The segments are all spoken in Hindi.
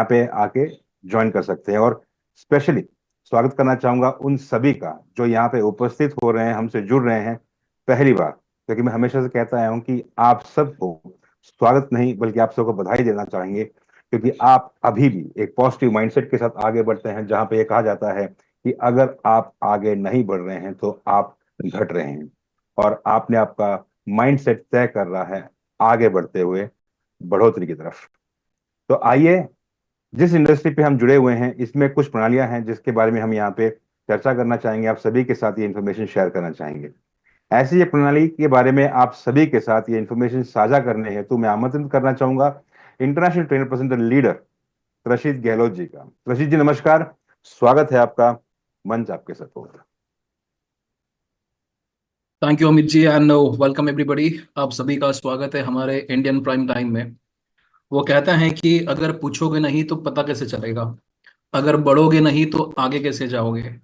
यहाँ पे आके ज्वाइन कर सकते हैं। और स्पेशली स्वागत करना चाहूंगा उन सभी का जो यहाँ पे उपस्थित हो रहे हैं, हमसे जुड़ रहे हैं पहली बार। क्योंकि मैं हमेशा से कहता आया हूँ कि आप सबको स्वागत नहीं बल्कि आप सबको बधाई देना चाहेंगे, क्योंकि आप अभी भी एक पॉजिटिव माइंडसेट के साथ आगे बढ़ते हैं, जहां पे ये कहा जाता है कि अगर आप आगे नहीं बढ़ रहे हैं तो आप घट रहे हैं। और आपने आपका माइंडसेट तय कर रहा है आगे बढ़ते हुए बढ़ोतरी की तरफ। तो आइए, जिस इंडस्ट्री पे हम जुड़े हुए हैं इसमें कुछ प्रणालियां हैं जिसके बारे में हम यहाँ पे चर्चा करना चाहेंगे, आप सभी के साथ ये इन्फॉर्मेशन शेयर करना चाहेंगे। ऐसी ये प्रणाली के बारे में आप सभी के साथ ये इन्फॉर्मेशन साझा करने हेतु मैं आमंत्रित करना चाहूंगा international trainer person leader Rashid Gehlot ji का। रशीद जी नमस्कार, स्वागत है आपका, मंच आपके साथ होगा। Thank you Amit ji and welcome everybody. आप सभी का स्वागत है हमारे इंडियन प्राइम टाइम में। वो कहते हैं कि अगर पूछोगे नहीं तो पता कैसे चलेगा, अगर बढ़ोगे नहीं तो आगे कैसे जाओगे,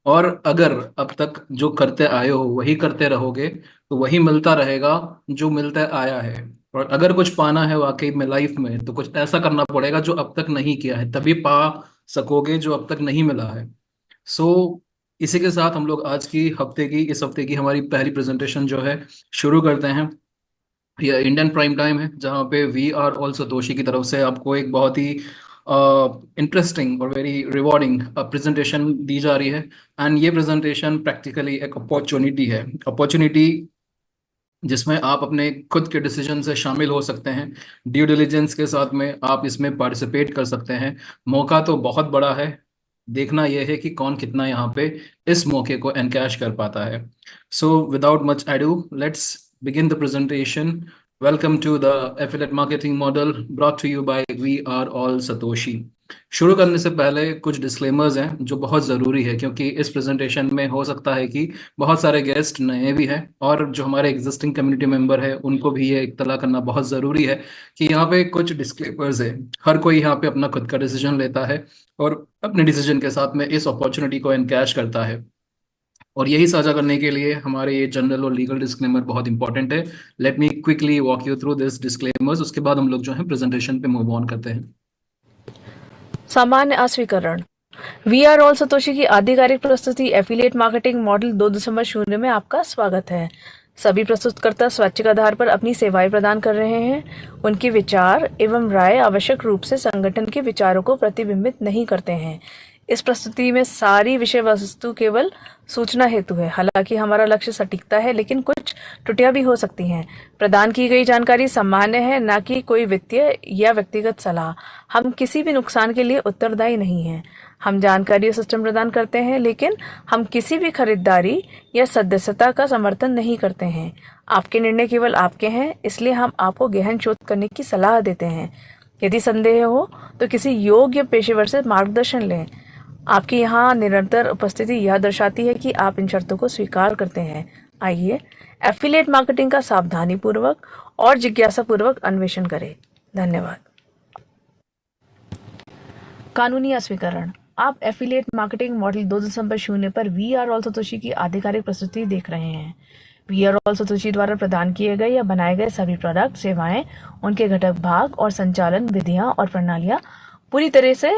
और अगर अब तक जो करते आए हो वही करते रहोगे तो वही मिलता रहेगा जो मिलता आया है। और अगर कुछ पाना है वाकई में लाइफ में तो कुछ ऐसा करना पड़ेगा जो अब तक नहीं किया है, तभी पा सकोगे जो अब तक नहीं मिला है। सो इसी के साथ हम लोग आज की इस हफ्ते की हमारी पहली प्रेजेंटेशन जो है शुरू करते हैं। यह इंडियन प्राइम टाइम है जहाँ पे वी आर ऑल्सो दोषी की तरफ से आपको एक बहुत ही इंटरेस्टिंग और वेरी रिवॉर्डिंग प्रेजेंटेशन दी जा रही है। एंड ये प्रेजेंटेशन प्रैक्टिकली एक अपॉर्चुनिटी जिसमें आप अपने खुद के डिसीजन से शामिल हो सकते हैं। ड्यू डिलिजेंस के साथ में आप इसमें पार्टिसिपेट कर सकते हैं। मौका तो बहुत बड़ा है, देखना यह है कि कौन कितना यहाँ पे इस मौके को एनकैश कर पाता है। So without much edu let's begin the presentation. Welcome to the affiliate marketing model brought to you by We Are All Satoshi. शुरू करने से पहले कुछ डिस्क्लेमर्स हैं जो बहुत ज़रूरी है, क्योंकि इस प्रेजेंटेशन में हो सकता है कि बहुत सारे गेस्ट नए भी हैं और जो हमारे एग्जिस्टिंग कम्युनिटी मेंबर है उनको भी ये इत्तला करना बहुत ज़रूरी है कि यहाँ पे कुछ डिस्क्लेमर्स है। हर कोई यहाँ पे अपना खुद का डिसीजन लेता है और अपने डिसीजन के साथ में इस अपॉर्चुनिटी को एनकैश करता है, और यही साझा करने के लिए हमारे ये जनरल और लीगल डिस्क्लेमर बहुत इंपॉर्टेंट है। Let me quickly walk you through this disclaimers, उसके बाद हम लोग जो है प्रेजेंटेशन पे मूव ऑन करते हैं। सामान्य अस्वीकरण। वी आर ऑल सतोशी की आधिकारिक प्रस्तुति एफिलिएट मार्केटिंग मॉडल 2.0 में आपका स्वागत है। सभी प्रस्तुतकर्ता स्वैच्छिक आधार पर अपनी सेवाएं प्रदान कर रहे हैं। उनके विचार एवं राय आवश्यक रूप से संगठन के विचारों को प्रतिबिंबित नहीं करते हैं। इस प्रस्तुति में सारी विषय वस्तु केवल सूचना हेतु है। हालांकि हमारा लक्ष्य सटीकता है, लेकिन कुछ त्रुटियां भी हो सकती हैं। प्रदान की गई जानकारी सामान्य है, न कि कोई वित्तीय या व्यक्तिगत सलाह। हम किसी भी नुकसान के लिए उत्तरदायी नहीं हैं। हम जानकारी और सिस्टम प्रदान करते हैं, लेकिन हम किसी भी खरीदारी या सदस्यता का समर्थन नहीं करते हैं। आपके निर्णय केवल आपके हैं, इसलिए हम आपको गहन शोध करने की सलाह देते हैं। यदि संदेह हो तो किसी योग्य पेशेवर से मार्गदर्शन लें। आपकी यहाँ निरंतर उपस्थिति यह दर्शाती है कि आप इन शर्तों को स्वीकार करते हैं। आइए एफिलिएट मार्केटिंग का सावधानी पूर्वक और जिज्ञासा पूर्वक अन्वेषण करें। धन्यवाद। कानूनी अस्वीकरण। आप एफिलिएट मार्केटिंग मॉडल 2.0 पर वी आर ऑल सतोशी की आधिकारिक प्रस्तुति देख रहे हैं। वी आर ऑल सतोशी द्वारा प्रदान किए गए या बनाए गए सभी प्रोडक्ट, सेवाएं, उनके घटक भाग और संचालन विधियां और प्रणालियां पूरी तरह से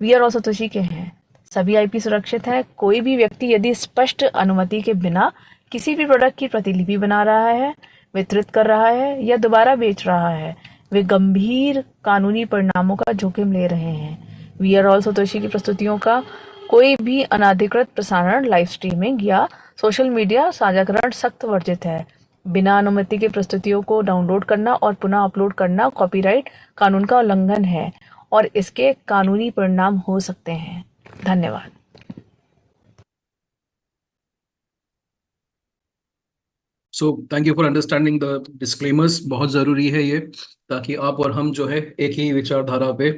वी आर ऑल सतोशी के हैं। सभी आईपी सुरक्षित है। कोई भी व्यक्ति यदि स्पष्ट अनुमति के बिना किसी भी प्रोडक्ट की प्रतिलिपि बना रहा है, वितरित कर रहा है या दोबारा बेच रहा है, वे गंभीर कानूनी परिणामों का जोखिम ले रहे हैं। वी आर ऑल सतोशी की प्रस्तुतियों का कोई भी अनाधिकृत प्रसारण, लाइव स्ट्रीमिंग या सोशल मीडिया साझाकरण सख्त वर्जित है। बिना अनुमति के प्रस्तुतियों को डाउनलोड करना और पुनः अपलोड करना कॉपीराइट कानून का उल्लंघन है और इसके कानूनी परिणाम हो सकते हैं। धन्यवाद। So thank you for understanding the disclaimers. बहुत ज़रूरी है ये, ताकि आप और हम जो है एक ही विचारधारा पे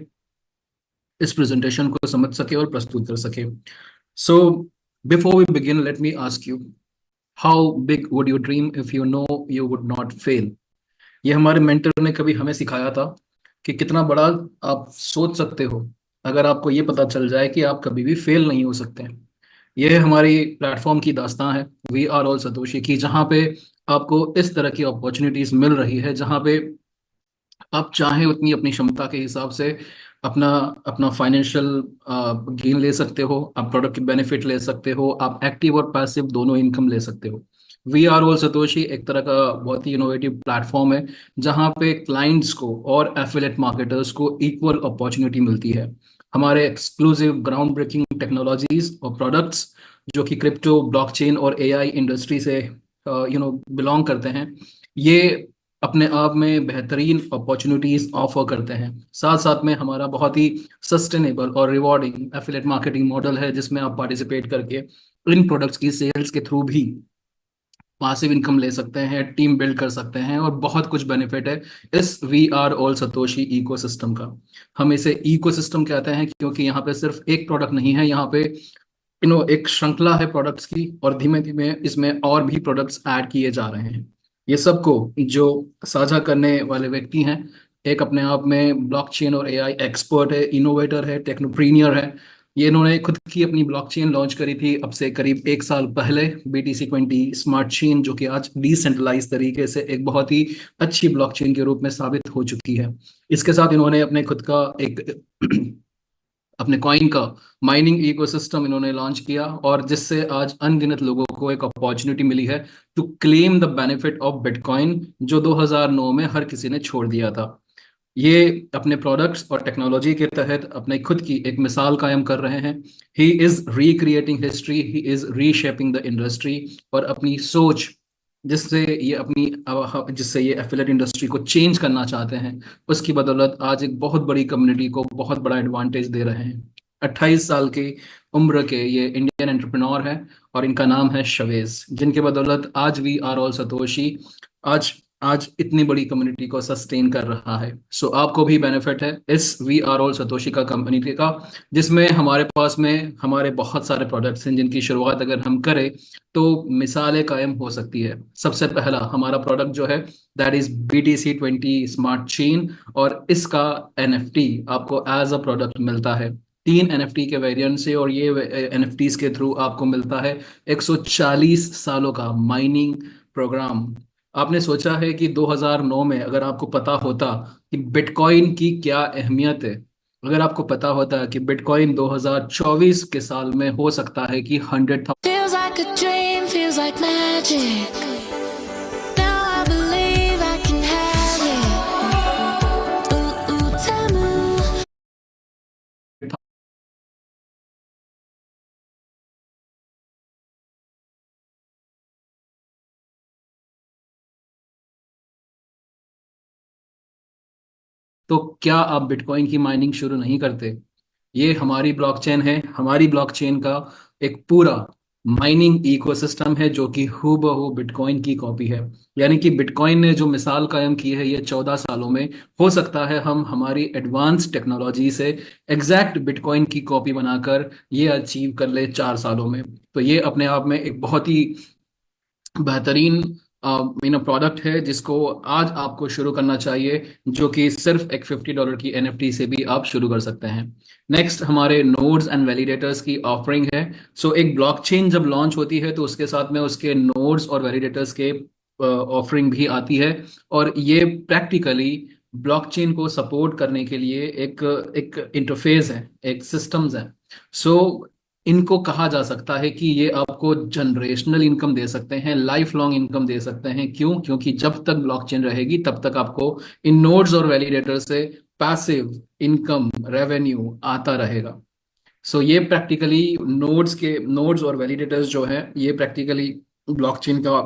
इस प्रेजेंटेशन को समझ सके और प्रस्तुत कर सके। So before we begin let me ask you, how big would you dream if you know you would not fail. ये हमारे मेंटर ने कभी हमें सिखाया था कि कितना बड़ा आप सोच सकते हो अगर आपको ये पता चल जाए कि आप कभी भी फेल नहीं हो सकते हैं। यह हमारी प्लेटफॉर्म की दास्तां है वी आर ऑल सतोशी की, जहाँ पे आपको इस तरह की अपॉर्चुनिटीज मिल रही है, जहाँ पे आप चाहें उतनी अपनी क्षमता के हिसाब से अपना अपना फाइनेंशियल गेन ले सकते हो, आप प्रोडक्ट की बेनिफिट ले सकते हो, आप एक्टिव और पैसिव दोनों इनकम ले सकते हो। वी आर ऑल सतोशी एक तरह का बहुत ही इनोवेटिव प्लेटफॉर्म है जहां पे क्लाइंट्स को और एफिलिएट मार्केटर्स को इक्वल अपॉर्चुनिटी मिलती है। हमारे एक्सक्लूसिव ग्राउंड ब्रेकिंग टेक्नोलॉजीज और प्रोडक्ट्स जो कि क्रिप्टो, ब्लॉकचेन और एआई इंडस्ट्री से बिलोंग करते हैं, ये अपने आप में बेहतरीन अपॉर्चुनिटीज ऑफर करते हैं। साथ साथ में हमारा बहुत ही सस्टेनेबल और रिवॉर्डिंग एफिलिएट मार्केटिंग मॉडल है जिसमें आप पार्टिसिपेट करके इन प्रोडक्ट्स की सेल्स के थ्रू भी पासिव इनकम ले सकते हैं, टीम बिल्ड कर सकते हैं और बहुत कुछ बेनिफिट है इस we are all Satoshi ecosystem का। हम इसे इकोसिस्टम कहते हैं क्योंकि यहाँ पे सिर्फ एक प्रोडक्ट नहीं है, यहाँ पे एक श्रृंखला है प्रोडक्ट्स की और धीमे धीमे इसमें और भी प्रोडक्ट्स ऐड किए जा रहे हैं। ये सबको जो साझा करने वाले व्यक्ति हैं, एक अपने आप में ब्लॉकचेन और एआई एक्सपर्ट है, इनोवेटर है, टेक्नोप्रीनियर है। ये इन्होंने खुद की अपनी ब्लॉकचेन लॉन्च करी थी अब से करीब 1 साल पहले, BTC20 स्मार्ट चेन, जो कि आज डिसेंट्रलाइज तरीके से एक बहुत ही अच्छी ब्लॉकचेन के रूप में साबित हो चुकी है। इसके साथ इन्होंने अपने खुद का एक अपने कॉइन का माइनिंग इकोसिस्टम इन्होंने लॉन्च किया और जिससे आज अनगिनत लोगों को एक अपॉर्चुनिटी मिली है to claim the benefit of bitcoin, जो 2009 में हर किसी ने छोड़ दिया था। ये अपने प्रोडक्ट्स और टेक्नोलॉजी के तहत अपने खुद की एक मिसाल कायम कर रहे हैं। He is recreating history, he is reshaping the industry, और अपनी सोच जिससे ये एफिलिएट इंडस्ट्री को चेंज करना चाहते हैं, उसकी बदौलत आज एक बहुत बड़ी कम्युनिटी को बहुत बड़ा एडवांटेज दे रहे हैं। 28 साल की उम्र के ये इंडियन एंटरप्रेन्योर है और इनका नाम है शवेज, जिनके बदौलत आज वी आर ऑल सतोशी आज आज इतनी बड़ी कम्युनिटी को सस्टेन कर रहा है। सो आपको भी बेनिफिट है इस वी आर ऑल सतोशी का कम्युनिटी का, जिसमें हमारे पास में हमारे बहुत सारे प्रोडक्ट्स हैं जिनकी शुरुआत अगर हम करें तो मिसालें कायम हो सकती है। सबसे पहला हमारा प्रोडक्ट जो है that is BTC20 smart chain, और इसका NFT आपको एज अ प्रोडक्ट मिलता है 3 NFT के वेरिएंट से, और ये NFTs के थ्रू आपको मिलता है 140 सालों का माइनिंग प्रोग्राम। आपने सोचा है कि 2009 में अगर आपको पता होता कि बिटकॉइन की क्या अहमियत है, अगर आपको पता होता कि बिटकॉइन 2024 के साल में हो सकता है कि 100,000 Feels like a dream, feels like magic. Now I believe I can have it. Ooh, ooh, tell me. तो क्या आप बिटकॉइन की माइनिंग शुरू नहीं करते? ये हमारी ब्लॉकचेन है, हमारी ब्लॉकचेन का एक पूरा माइनिंग इकोसिस्टम है जो कि हूबहू बिटकॉइन की कॉपी है। यानी कि बिटकॉइन ने जो मिसाल कायम की है ये 14 सालों में, हो सकता है हम हमारी एडवांस टेक्नोलॉजी से एग्जैक्ट बिटकॉइन की कॉपी बनाकर ये अचीव कर ले 4 सालों में। तो ये अपने आप में एक बहुत ही बेहतरीन प्रोडक्ट है जिसको आज आपको शुरू करना चाहिए, जो कि सिर्फ एक $50 की NFT से भी आप शुरू कर सकते हैं। नेक्स्ट हमारे नोड्स एंड वैलिडेटर्स की ऑफरिंग है। सो एक ब्लॉकचेन जब लॉन्च होती है तो उसके साथ में उसके नोड्स और वैलिडेटर्स के ऑफरिंग भी आती है, और ये प्रैक्टिकली ब्लॉकचेन को सपोर्ट करने के लिए एक एक इंटरफेस है, एक सिस्टम्स है। सो इनको कहा जा सकता है कि ये आपको जनरेशनल इनकम दे सकते हैं, लाइफ लॉन्ग इनकम दे सकते हैं। क्यों? क्योंकि जब तक ब्लॉकचेन रहेगी तब तक आपको इन नोड्स और वैलिडेटर से पैसिव इनकम रेवेन्यू आता रहेगा। सो ये प्रैक्टिकली नोड्स और वैलिडेटर्स जो है ये प्रैक्टिकली ब्लॉकचेन का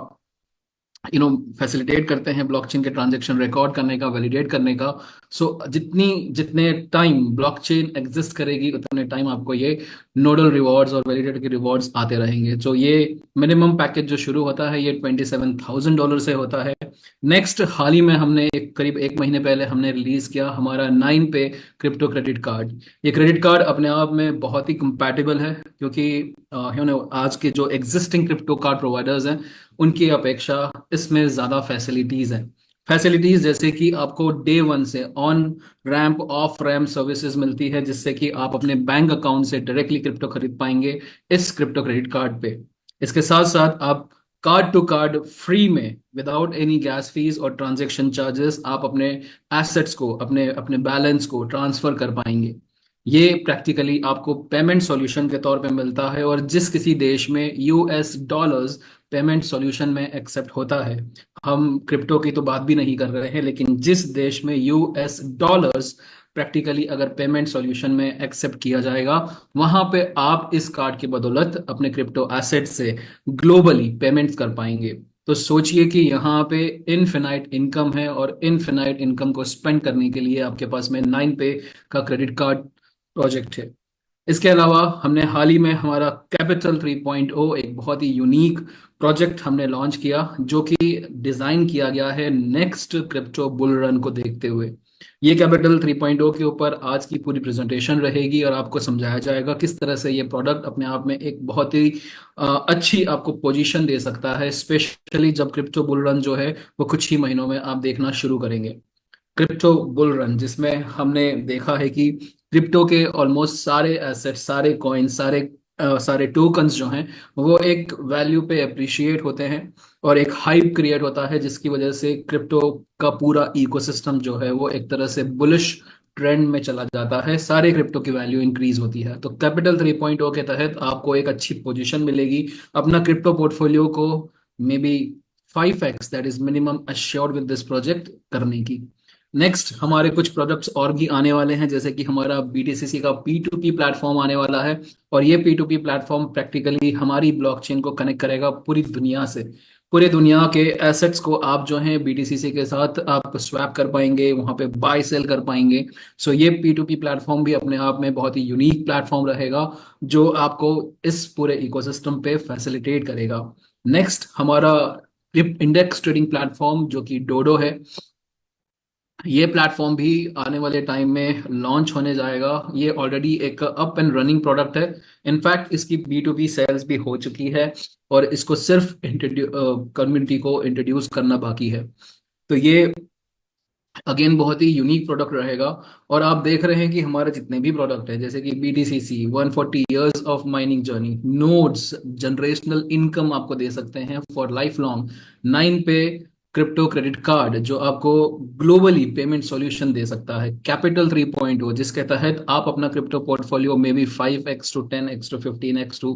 फैसिलिटेट करते हैं, ब्लॉकचेन के ट्रांजैक्शन रिकॉर्ड करने का, वैलिडेट करने का। सो जितने टाइम ब्लॉकचेन एग्जिस्ट करेगी उतने टाइम आपको ये नोडल रिवॉर्ड्स और वैलिडेटर के रिवॉर्ड्स आते रहेंगे। तो ये मिनिमम पैकेज जो शुरू होता है ये $27,000 से होता है। नेक्स्ट हाल ही में हमने करीब 1 महीने पहले हमने रिलीज किया हमारा 9 पे क्रिप्टो क्रेडिट कार्ड। ये क्रेडिट कार्ड अपने आप में बहुत ही कंपैटिबल है क्योंकि आज के जो एग्जिस्टिंग क्रिप्टो कार्ड प्रोवाइडर्स हैं उनकी अपेक्षा इसमें ज़्यादा फैसिलिटीज़ हैं। फैसिलिटीज़ जैसे कि आपको डे 1 से on ramp off ramp services मिलती है, जिससे कि आप अपने बैंक अकाउंट से डायरेक्टली क्रिप्टो खरीद पाएंगे इस क्रिप्टो क्रेडिट कार्ड पे। इसके साथ साथ आप कार्ड टू कार्ड फ्री में विदाउट एनी गैस फीस और ट्रांजैक्शन चार्जेस आप अपने एसेट्स को, अपने अपने बैलेंस को ट्रांसफर कर पाएंगे। ये प्रैक्टिकली आपको पेमेंट सॉल्यूशन के तौर पे मिलता है, और जिस किसी देश में यूएस डॉलर्स पेमेंट सॉल्यूशन में एक्सेप्ट होता है, हम क्रिप्टो की तो बात भी नहीं कर रहे हैं, लेकिन जिस देश में यूएस डॉलर्स प्रैक्टिकली अगर पेमेंट सॉल्यूशन में एक्सेप्ट किया जाएगा, वहां पे आप इस कार्ड की बदौलत अपने क्रिप्टो एसेट से ग्लोबली पेमेंट्स कर पाएंगे। तो सोचिए कि यहाँ पे इनफिनाइट इनकम है, और इनफिनाइट इनकम को स्पेंड करने के लिए आपके पास में 9पे का क्रेडिट कार्ड प्रोजेक्ट है। इसके अलावा हमने हाल ही में हमारा कैपिटल 3.0 एक बहुत ही यूनिक प्रोजेक्ट हमने लॉन्च किया, जो कि डिजाइन किया गया है नेक्स्ट क्रिप्टो बुल रन को देखते हुए। ये कैपिटल 3.0 के ऊपर आज की पूरी प्रेजेंटेशन रहेगी, और आपको समझाया जाएगा किस तरह से ये प्रोडक्ट अपने आप में एक बहुत ही अच्छी आपको पोजीशन दे सकता है, स्पेशली जब क्रिप्टो बुल रन जो है वो कुछ ही महीनों में आप देखना शुरू करेंगे। क्रिप्टो बुल रन जिसमें हमने देखा है कि क्रिप्टो के ऑलमोस्ट सारे एसेट, सारे कॉइन, सारे टोकन्स जो हैं वो एक वैल्यू पे अप्रिशिएट होते हैं, और एक हाइप क्रिएट होता है, जिसकी वजह से क्रिप्टो का पूरा इकोसिस्टम जो है वो एक तरह से बुलिश ट्रेंड में चला जाता है, सारे क्रिप्टो की वैल्यू इंक्रीज होती है। तो कैपिटल 3.0 के तहत आपको एक अच्छी पोजीशन मिलेगी अपना क्रिप्टो पोर्टफोलियो को may be 5x, that is minimum assured with this project करने की। नेक्स्ट हमारे कुछ प्रोडक्ट्स और भी आने वाले हैं, जैसे कि हमारा BTCC का P2P प्लेटफॉर्म आने वाला है, और ये P2P प्लेटफॉर्म प्रैक्टिकली हमारी ब्लॉकचेन को कनेक्ट करेगा पूरी दुनिया से। पूरे दुनिया के एसेट्स को आप जो हैं BTCC के साथ आप स्वैप कर पाएंगे, वहां पे बाय सेल कर पाएंगे। सो ये P2P प्लेटफॉर्म भी अपने आप में बहुत ही यूनिक प्लेटफॉर्म रहेगा, जो आपको इस पूरे इकोसिस्टम पे फैसिलिटेट करेगा। नेक्स्ट हमारा इंडेक्स ट्रेडिंग प्लेटफॉर्म जो कि डोडो है, ये प्लेटफॉर्म भी आने वाले टाइम में लॉन्च होने जाएगा। ये ऑलरेडी एक अप एंड रनिंग प्रोडक्ट है। इनफैक्ट इसकी B2B सेल्स भी हो चुकी है, और इसको सिर्फ कम्युनिटी को इंट्रोड्यूस करना बाकी है। तो ये अगेन बहुत ही यूनिक प्रोडक्ट रहेगा। और आप देख रहे हैं कि हमारे जितने भी प्रोडक्ट है, जैसे कि BTCC 140 years of mining journey, nodes generational income आपको दे सकते हैं फॉर लाइफ लॉन्ग, 9पे क्रिप्टो क्रेडिट कार्ड जो आपको ग्लोबली पेमेंट सॉल्यूशन दे सकता है, कैपिटल 3.0 जिसके तहत आप अपना क्रिप्टो पोर्टफोलियो में भी 5x to 10x to 15x to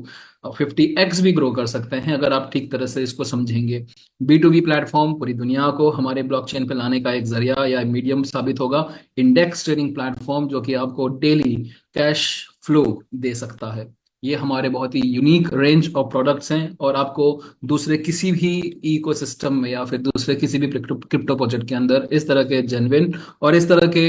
50x भी ग्रो कर सकते हैं, अगर आप ठीक तरह से इसको समझेंगे। B2B प्लेटफॉर्म पूरी दुनिया को हमारे ब्लॉकचेन पे लाने का एक जरिया या मीडियम साबित होगा। इंडेक्स ट्रेडिंग प्लेटफॉर्म जो कि आपको डेली कैश फ्लो दे सकता है। ये हमारे बहुत ही यूनिक रेंज ऑफ प्रोडक्ट्स हैं, और आपको दूसरे किसी भी इकोसिस्टम में या फिर दूसरे किसी भी क्रिप्टो प्रोजेक्ट के अंदर इस तरह के जेन्युइन और इस तरह के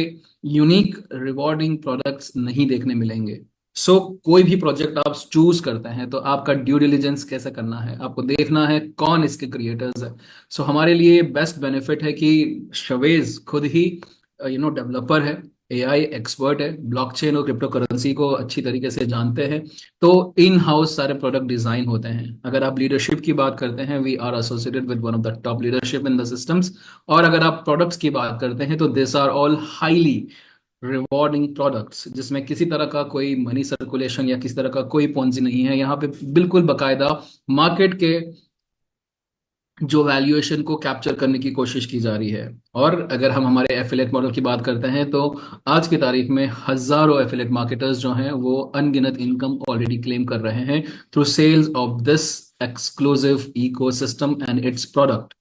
यूनिक रिवॉर्डिंग प्रोडक्ट्स नहीं देखने मिलेंगे। सो कोई भी प्रोजेक्ट आप चूज करते हैं तो आपका ड्यू डिलिजेंस कैसे करना है, आपको देखना है कौन इसके क्रिएटर्स है। सो हमारे लिए बेस्ट बेनिफिट है कि शवेज खुद ही डेवलपर है, AI एक्सपर्ट है, ब्लॉकचेन और क्रिप्टो करेंसी को अच्छी तरीके से जानते हैं। तो इन हाउस सारे प्रोडक्ट डिजाइन होते हैं। अगर आप लीडरशिप की बात करते हैं, we are associated with one of the top leadership in the systems. और अगर आप प्रोडक्ट्स की बात करते हैं तो this are all highly rewarding products, जिसमें किसी तरह का कोई मनी सर्कुलेशन या किसी तरह का कोई पॉन्जी नहीं है। यहाँ पे बिल्कुल बकायदा मार्केट के जो वैल्यूएशन को कैप्चर करने की कोशिश की जा रही है। और अगर हम हमारे एफिलेट मॉडल की बात करते हैं तो आज की तारीख में हजारों एफिलेट मार्केटर्स जो हैं वो अनगिनत इनकम ऑलरेडी क्लेम कर रहे हैं through sales of this exclusive ecosystem and its product.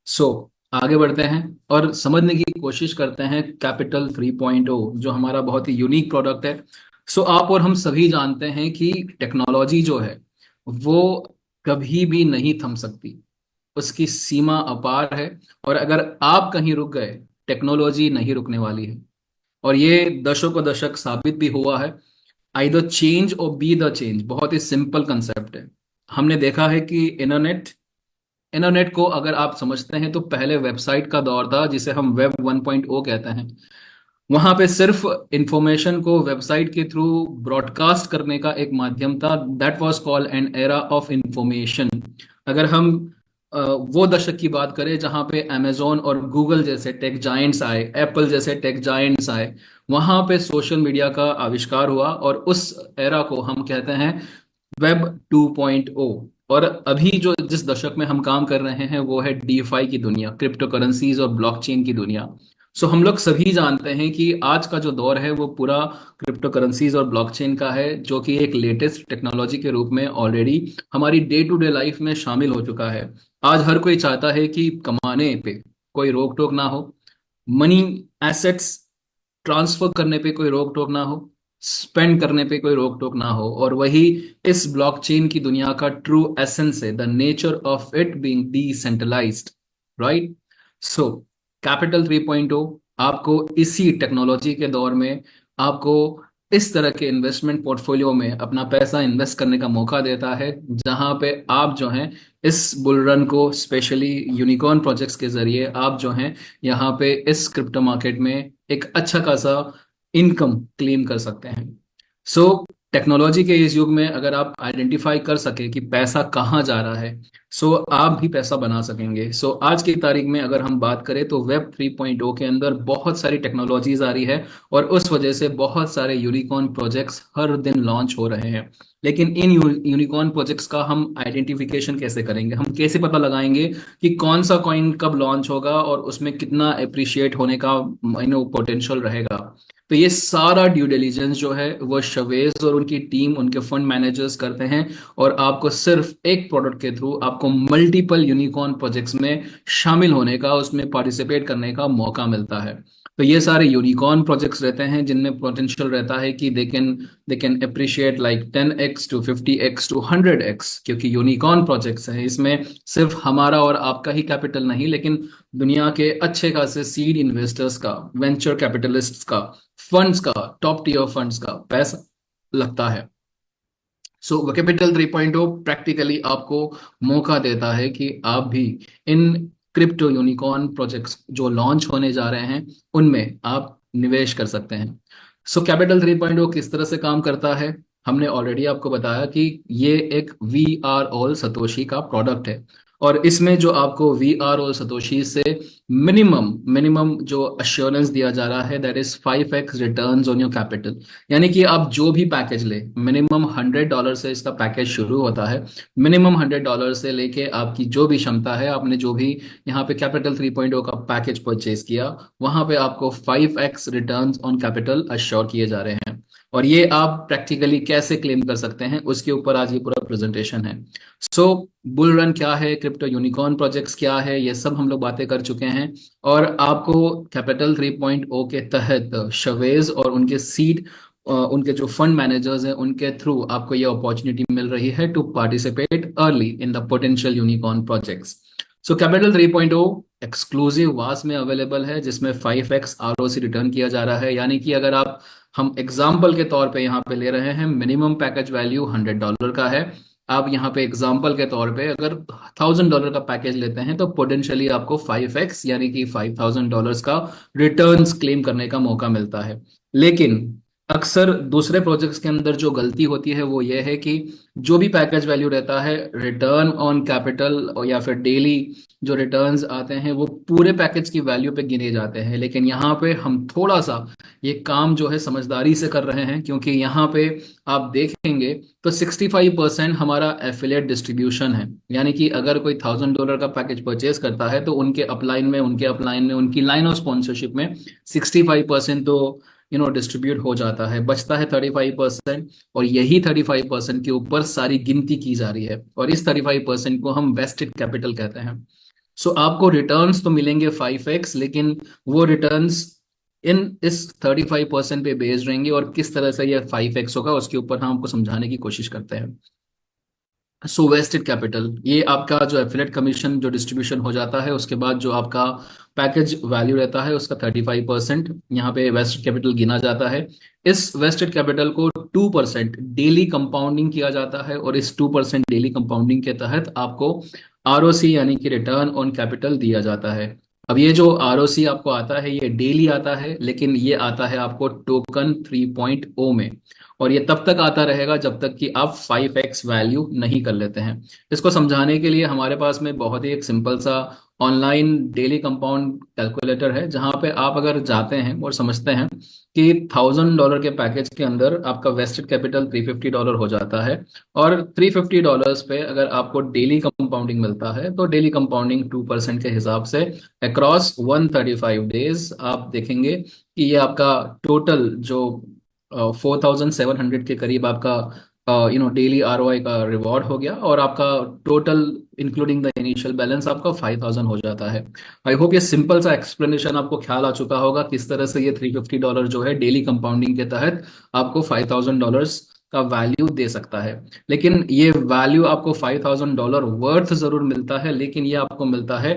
So आगे बढ़ते हैं और समझने की कोशिश करते हैं कैपिटल 3.0 जो हमारा बहुत ही यूनिक प्रोडक्ट है। सो आप और हम सभी जानते हैं कि टेक्नोलॉजी जो है वो कभी भी नहीं थम सकती, उसकी सीमा अपार है, और अगर आप कहीं रुक गए टेक्नोलॉजी नहीं रुकने वाली है। और ये दशकों दशक साबित भी हुआ है। आइदर चेंज और बी द चेंज, बहुत ही सिंपल कंसेप्ट है। हमने देखा है कि इंटरनेट को अगर आप समझते हैं तो पहले वेबसाइट का दौर था जिसे हम वेब 1.0 कहते हैं। वहां पे सिर्फ इंफॉर्मेशन को वेबसाइट के थ्रू ब्रॉडकास्ट करने का एक माध्यम था। That was called an era of information. अगर हम वो दशक की बात करें जहां पे अमेजोन और गूगल जैसे टेक जायंट्स आए, एप्पल जैसे टेक जायंट्स आए, वहां पे सोशल मीडिया का आविष्कार हुआ, और उस एरा को हम कहते हैं वेब 2.0। और अभी जो जिस दशक में हम काम कर रहे हैं वो है डीफाई की दुनिया, क्रिप्टो करेंसीज और ब्लॉकचेन की दुनिया। सो हम लोग सभी जानते हैं कि आज का जो दौर है वो पूरा क्रिप्टो करेंसीज और ब्लॉकचेन का है, जो कि एक लेटेस्ट टेक्नोलॉजी के रूप में ऑलरेडी हमारी डे टू डे लाइफ में शामिल हो चुका है। आज हर कोई चाहता है कि कमाने पे कोई रोक टोक ना हो, मनी एसेट्स ट्रांसफर करने पे कोई रोक टोक ना हो, स्पेंड करने पे कोई रोक टोक ना हो। और वही इस ब्लॉकचेन की दुनिया का ट्रू एसेंस है, the nature of it being decentralized, right. So capital 3.0 आपको इसी टेक्नोलॉजी के दौर में आपको इस तरह के इन्वेस्टमेंट पोर्टफोलियो में अपना पैसा इन्वेस्ट करने का मौका देता है, जहां पे आप जो हैं इस बुल रन को, स्पेशली यूनिकॉर्न प्रोजेक्ट्स के जरिए आप जो हैं यहाँ पे इस क्रिप्टो मार्केट में एक अच्छा खासा इनकम क्लेम कर सकते हैं। सो टेक्नोलॉजी के इस युग में अगर आप आइडेंटिफाई कर सके कि पैसा कहाँ जा रहा है, सो आप भी पैसा बना सकेंगे। सो आज की तारीख में अगर हम बात करें तो वेब 3.0 के अंदर बहुत सारी टेक्नोलॉजीज आ रही है, और उस वजह से बहुत सारे यूनिकॉर्न प्रोजेक्ट्स हर दिन लॉन्च हो रहे हैं। लेकिन इन यूनिकॉर्न प्रोजेक्ट्स का हम आइडेंटिफिकेशन कैसे करेंगे, हम कैसे पता लगाएंगे कि कौन सा कॉइन कब लॉन्च होगा और उसमें कितना अप्रिशिएट होने का पोटेंशियल रहेगा। तो ये सारा ड्यू डिलीजेंस जो है वो शवेज और उनकी टीम, उनके फंड मैनेजर्स करते हैं, और आपको सिर्फ एक प्रोडक्ट के थ्रू आपको मल्टीपल यूनिकॉर्न प्रोजेक्ट्स में शामिल होने का, उसमें पार्टिसिपेट करने का मौका मिलता है। तो ये सारे यूनिकॉर्न प्रोजेक्ट्स रहते हैं जिनमें पोटेंशियल रहता है कि they can appreciate like 10x to 50x to 100x, क्योंकि यूनिकॉर्न प्रोजेक्ट्स हैं। इसमें सिर्फ हमारा और आपका ही कैपिटल नहीं, लेकिन दुनिया के अच्छे खासे सीड इन्वेस्टर्स का, वेंचर कैपिटलिस्ट्स का, फंड्स का, टॉप टीयर फंड्स का पैसा लगता है। सो कैपिटल 3.0 प्रैक्टिकली आपको मौका देता है कि आप भी इन क्रिप्टो यूनिकॉर्न प्रोजेक्ट्स जो लॉन्च होने जा रहे हैं उनमें आप निवेश कर सकते हैं। सो कैपिटल 3.0 किस तरह से काम करता है, हमने ऑलरेडी आपको बताया कि ये एक वी आर ऑल सतोशी का प्रोडक्ट है, और इसमें जो आपको वी आर ऑल सतोशी से मिनिमम जो अश्योरेंस दिया जा रहा है, that is 5x returns on your capital. यानी कि आप जो भी पैकेज ले, मिनिमम $100 से इसका पैकेज शुरू होता है। मिनिमम $100 से लेके आपकी जो भी क्षमता है, आपने जो भी यहाँ पे कैपिटल 3.0 का पैकेज परचेज किया, वहां पे आपको 5x returns on capital assure किए जा रहे हैं। और ये आप प्रैक्टिकली कैसे क्लेम कर सकते हैं उसके ऊपर आज ये पूरा प्रेजेंटेशन है। सो बुल रन क्या है, क्रिप्टो यूनिकॉर्न प्रोजेक्ट्स क्या है, ये सब हम लोग बातें कर चुके हैं। और आपको कैपिटल 3.0 के तहत शवेज और उनके सीड, उनके जो फंड मैनेजर्स हैं, उनके थ्रू आपको ये अपॉर्चुनिटी मिल रही है to participate early in the potential unicorn projects. So capital 3.0 exclusive वास में अवेलेबल है, जिसमें 5x ROC रिटर्न किया जा रहा है। यानी कि अगर हम एग्जाम्पल के तौर पे यहाँ पे ले रहे हैं, मिनिमम पैकेज वैल्यू $100 का है। आप यहाँ पे एग्जाम्पल के तौर पे अगर $1000 का पैकेज लेते हैं तो पोटेंशियली आपको 5x यानी कि $5000 का रिटर्न्स क्लेम करने का मौका मिलता है। लेकिन अक्सर दूसरे प्रोजेक्ट्स के अंदर जो गलती होती है वो ये है कि जो भी पैकेज वैल्यू रहता है, रिटर्न ऑन कैपिटल या फिर डेली जो रिटर्न्स आते हैं वो पूरे पैकेज की वैल्यू पे गिने जाते हैं। लेकिन यहाँ पे हम थोड़ा सा ये काम जो है समझदारी से कर रहे हैं, क्योंकि यहाँ पे आप देखेंगे तो 65% हमारा एफिलिएट डिस्ट्रीब्यूशन है। यानी कि अगर कोई $1000 का पैकेज परचेज करता है तो उनके अपलाइन में, उनकी लाइन ऑफ स्पॉन्सरशिप में 65% तो डिस्ट्रीब्यूट हो जाता है, बचता है 35%। और यही 35% के ऊपर सारी गिनती की जा रही है, और इस 35% को हम वेस्टेड कैपिटल कहते हैं। सो आपको रिटर्न्स तो मिलेंगे 5x, लेकिन वो रिटर्न्स इस 35% पे बेस्ड रहेंगे, और किस तरह से ये 5x होगा उसके ऊपर हम आपको समझाने की कोशिश करते हैं। सो वेस्टेड कैपिटल, ये आपका जो एफिलिएट कमीशन जो डिस्ट्रीब्यूशन हो जाता है, उसके बाद जो आपका पैकेज वैल्यू रहता है उसका 35% यहाँ पे वेस्टेड कैपिटल गिना जाता है। इस वेस्टेड कैपिटल को 2% डेली कंपाउंडिंग किया जाता है, और इस 2% डेली कंपाउंडिंग के तहत आपको ROC यानी कि रिटर्न ऑन कैपिटल दिया जाता है। अब ये जो ROC आपको आता है ये डेली आता है, लेकिन ये आता है आपको टोकन 3.0 में, और ये तब तक आता रहेगा जब तक कि आप 5x वैल्यू नहीं कर लेते हैं। इसको समझाने के लिए हमारे पास में बहुत ही एक सिंपल सा ऑनलाइन डेली कंपाउंड कैलकुलेटर है, जहां पे आप अगर जाते हैं और समझते हैं कि $1,000 के पैकेज के अंदर आपका वेस्टेड कैपिटल $350 हो जाता है, और $350 पे अगर आपको डेली कंपाउंडिंग मिलता है तो डेली कंपाउंडिंग 2% के हिसाब से अक्रॉस 135 डेज आप देखेंगे कि ये आपका टोटल जो 4,700 के करीब आपका डेली ROI का रिवॉर्ड हो गया, और आपका total including the initial balance आपका 5,000 हो जाता है। आई होप ये सिंपल सा एक्सप्लेनेशन आपको ख्याल आ चुका होगा किस तरह से ये $350 जो है डेली कंपाउंडिंग के तहत आपको $5,000 का वैल्यू दे सकता है। लेकिन ये वैल्यू आपको $5,000 वर्थ जरूर मिलता है, लेकिन ये आपको मिलता है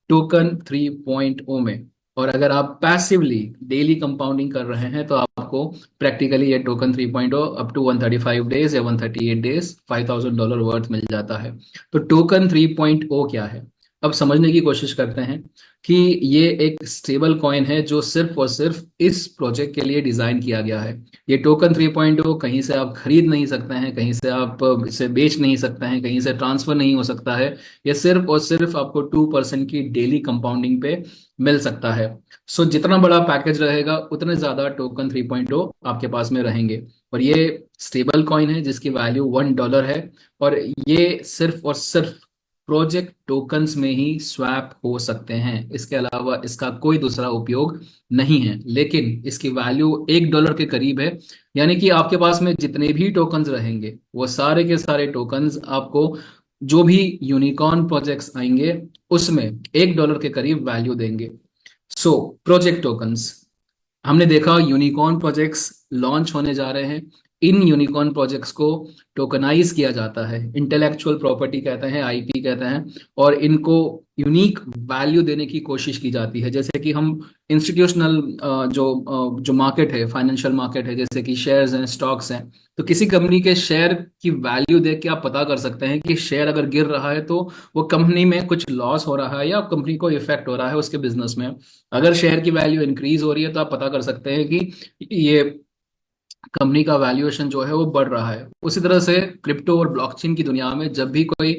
टोकन 3.0 में। और अगर आप पैसिवली डेली कंपाउंडिंग कर रहे हैं तो आपको प्रैक्टिकली ये टोकन 3.0 अप टू 135 डेज या 138 डेज $5,000 वर्थ मिल जाता है। तो टोकन 3.0 क्या है, अब समझने की कोशिश करते हैं कि ये एक स्टेबल कॉइन है जो सिर्फ और सिर्फ इस प्रोजेक्ट के लिए डिजाइन किया गया है। ये टोकन 3.0 कहीं से आप खरीद नहीं सकते हैं, कहीं से आप इसे बेच नहीं सकते हैं, कहीं से ट्रांसफर नहीं हो सकता है। ये सिर्फ और सिर्फ आपको 2% की डेली कंपाउंडिंग पे मिल सकता है। सो जितना बड़ा पैकेज रहेगा उतने ज्यादा टोकन 3.0 आपके पास में रहेंगे। और ये स्टेबल कॉइन है जिसकी वैल्यू $1 है, और ये सिर्फ और सिर्फ प्रोजेक्ट टोकन्स में ही स्वैप हो सकते हैं, इसके अलावा इसका कोई दूसरा उपयोग नहीं है। लेकिन इसकी वैल्यू $1 के करीब है, यानी कि आपके पास में जितने भी टोकन्स रहेंगे वो सारे के सारे टोकन्स आपको जो भी यूनिकॉर्न प्रोजेक्ट्स आएंगे उसमें $1 के करीब वैल्यू देंगे। सो प्रोजेक्ट टोकन्स, हमने देखा यूनिकॉर्न प्रोजेक्ट्स लॉन्च होने जा रहे हैं। इन यूनिकॉर्न प्रोजेक्ट्स को टोकनाइज किया जाता है, इंटेलेक्चुअल प्रॉपर्टी कहते हैं, IP कहते हैं, और इनको यूनिक वैल्यू देने की कोशिश की जाती है। जैसे कि हम इंस्टीट्यूशनल जो मार्केट है, फाइनेंशियल मार्केट है, जैसे कि शेयर्स हैं, स्टॉक्स हैं, तो किसी कंपनी के शेयर की वैल्यू देख के आप पता कर सकते हैं कि शेयर अगर गिर रहा है तो वो कंपनी में कुछ लॉस हो रहा है या कंपनी को इफेक्ट हो रहा है उसके बिजनेस में। अगर शेयर की वैल्यू इंक्रीज हो रही है तो आप पता कर सकते हैं कि ये कंपनी का वैल्यूएशन जो है वो बढ़ रहा है। उसी तरह से क्रिप्टो और ब्लॉकचेन की दुनिया में जब भी कोई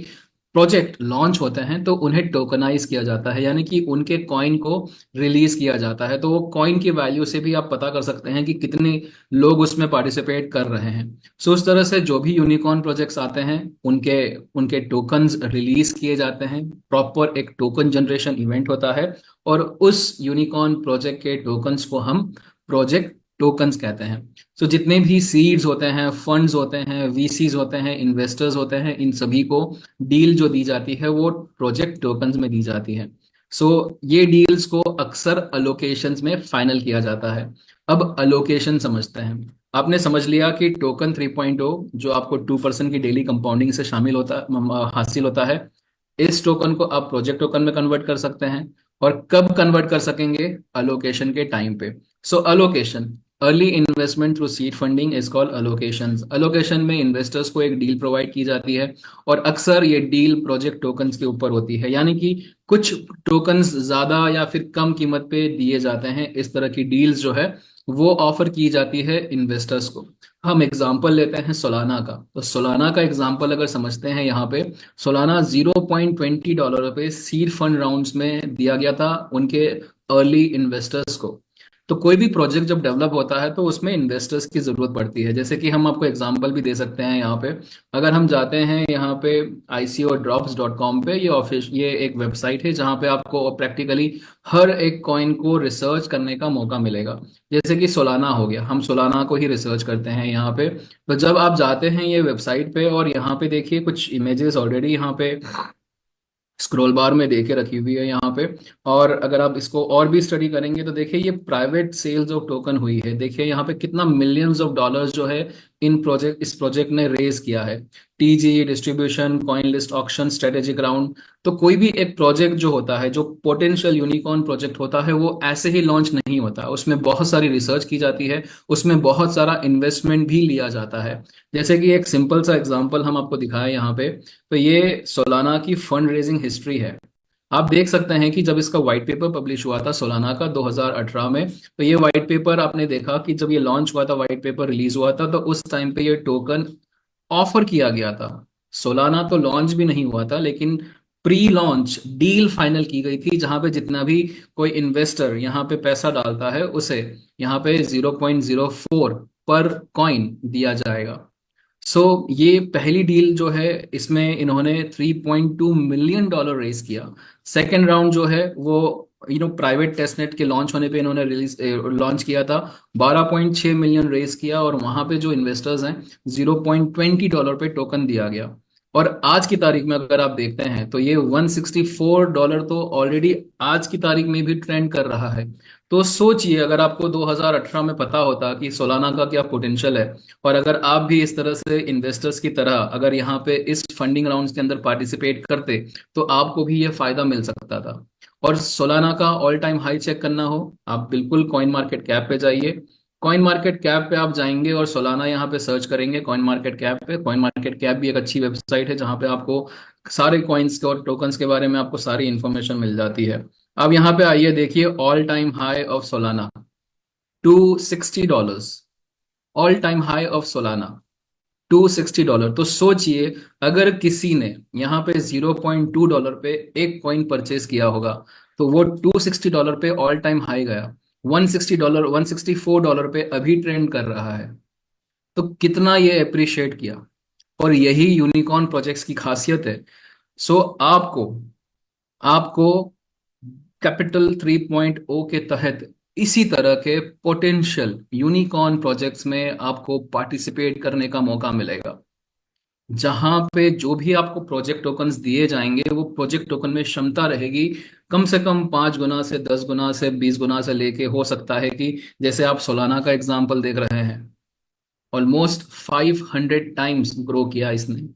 प्रोजेक्ट लॉन्च होते हैं तो उन्हें टोकनाइज किया जाता है, यानी कि उनके कॉइन को रिलीज किया जाता है। तो वो कॉइन की वैल्यू से भी आप पता कर सकते हैं कि कितने लोग उसमें पार्टिसिपेट कर रहे हैं। सो उस तरह से जो भी यूनिकॉर्न प्रोजेक्ट्स आते हैं उनके उनके टोकन्स रिलीज किए जाते हैं, प्रॉपर एक टोकन जनरेशन इवेंट होता है, और उस यूनिकॉर्न प्रोजेक्ट के टोकन्स को हम प्रोजेक्ट टोकन्स कहते हैं। सो जितने भी सीड्स होते हैं, फंड्स होते हैं, VCs होते हैं, इन्वेस्टर्स होते हैं, इन सभी को डील जो दी जाती है वो प्रोजेक्ट टोकन्स में दी जाती है। सो ये डील्स को अक्सर अलोकेशंस में फाइनल किया जाता है। अब अलोकेशन समझते हैं। आपने समझ लिया कि टोकन 3.0 जो आपको 2% की डेली कंपाउंडिंग से शामिल होता हासिल होता है, इस टोकन को आप प्रोजेक्ट टोकन में कन्वर्ट कर सकते हैं। और कब कन्वर्ट कर सकेंगे? अलोकेशन के टाइम पे। So allocation, early investment through seed funding is called allocations. Allocation में इन्वेस्टर्स को एक डील प्रोवाइड की जाती है, और अक्सर ये डील प्रोजेक्ट टोकन्स के ऊपर होती है, यानी कि कुछ टोकन्स ज्यादा या फिर कम कीमत पे दिए जाते हैं। इस तरह की डील्स जो है वो ऑफर की जाती है इन्वेस्टर्स को। हम एग्जांपल लेते हैं सोलाना का। तो सोलाना का एग्जांपल अगर समझते हैं, यहाँ पे सोलाना $0.20 पे सीड फंड राउंड्स में दिया गया था उनके अर्ली इन्वेस्टर्स को। तो कोई भी प्रोजेक्ट जब डेवलप होता है तो उसमें इन्वेस्टर्स की जरूरत पड़ती है। जैसे कि हम आपको एग्जांपल भी दे सकते हैं यहाँ पे। अगर हम जाते हैं यहाँ पे ICOdrops.com पे, ये एक वेबसाइट है जहाँ पे आपको प्रैक्टिकली हर एक कॉइन को रिसर्च करने का मौका मिलेगा। जैसे कि सोलाना हो गया, हम सोलाना को ही रिसर्च करते हैं यहाँ पे। तो जब आप जाते हैं ये वेबसाइट पे, और यहाँ पे देखिए कुछ इमेजेस ऑलरेडी यहाँ पे स्क्रॉल बार में देके रखी हुई है यहाँ पे। और अगर आप इसको और भी स्टडी करेंगे तो देखिए ये प्राइवेट सेल्स ऑफ टोकन हुई है। देखिए यहाँ पे कितना मिलियंस ऑफ डॉलर्स जो है इस प्रोजेक्ट ने रेज किया है। TG distribution, coin list auction, strategic round. तो कोई भी एक प्रोजेक्ट जो होता है, जो पोटेंशियल यूनिकॉर्न प्रोजेक्ट होता है, वो ऐसे ही लॉन्च नहीं होता। उसमें बहुत सारी रिसर्च की जाती है, उसमें बहुत सारा इन्वेस्टमेंट भी लिया जाता है। जैसे कि एक सिंपल सा एग्जांपल हम आपको दिखाएं यहाँ पे। तो ये सोलाना की फंड रेजिंग हिस्ट्री है। आप देख सकते हैं कि जब इसका व्हाइट पेपर पब्लिश हुआ था सोलाना का 2018 में, तो ये व्हाइट पेपर आपने देखा कि जब ये लॉन्च हुआ था, व्हाइट पेपर रिलीज हुआ था, तो उस टाइम पे ये टोकन ऑफर किया गया था। सोलाना तो लॉन्च भी नहीं हुआ था, लेकिन प्री लॉन्च डील फाइनल की गई थी, जहां पे जितना भी कोई इन्वेस्टर यहाँ पे पैसा डालता है उसे यहाँ पे 0.04 पर कॉइन दिया जाएगा। ये पहली डील जो है, इसमें इन्होंने $3.2 मिलियन रेस किया। सेकेंड राउंड जो है वो प्राइवेट टेस्टनेट के लॉन्च होने पे इन्होंने लॉन्च किया था, 12.6 मिलियन रेस किया, और वहां पे जो इन्वेस्टर्स हैं $0.20 पे टोकन दिया गया। और आज की तारीख में अगर आप देखते हैं तो ये $164 तो ऑलरेडी आज की तारीख में भी ट्रेंड कर रहा है। तो सोचिए, अगर आपको 2018 में पता होता कि सोलाना का क्या पोटेंशियल है, और अगर आप भी इस तरह से इन्वेस्टर्स की तरह अगर यहाँ पे इस फंडिंग राउंड्स के अंदर पार्टिसिपेट करते, तो आपको भी ये फायदा मिल सकता था। और सोलाना का ऑल टाइम हाई चेक करना हो, आप बिल्कुल कॉइन मार्केट कैप पे जाइए। कॉइन मार्केट कैप पे आप जाएंगे और सोलाना यहाँ पे सर्च करेंगे कॉइन मार्केट कैप पे। कॉइन मार्केट कैप भी एक अच्छी वेबसाइट है जहाँ पे आपको सारे कॉइन्स के और टोकन्स के बारे में आपको सारी इंफॉर्मेशन मिल जाती है। अब यहाँ पे आइए, देखिए all time high of Solana $260। All time high of Solana $260। तो सोचिए, अगर किसी ने यहाँ पे $0.2 पे एक कॉइन परचेज किया होगा, तो वो $260 पे ऑल टाइम हाई गया, $160 $164 पे अभी ट्रेंड कर रहा है। तो कितना ये अप्रिशिएट किया। और यही यूनिकॉर्न प्रोजेक्ट्स की खासियत है। सो आपको आपको कैपिटल 3.0 के तहत इसी तरह के पोटेंशियल यूनिकॉर्न प्रोजेक्ट्स में आपको पार्टिसिपेट करने का मौका मिलेगा, जहां पे जो भी आपको प्रोजेक्ट टोकन्स दिए जाएंगे वो प्रोजेक्ट टोकन में क्षमता रहेगी कम से कम 5 गुना से 10 गुना से 20 गुना से लेके, हो सकता है कि जैसे आप सोलाना का एग्जांपल देख रहे हैं, ऑलमोस्ट 500 टाइम्स ग्रो किया इसने।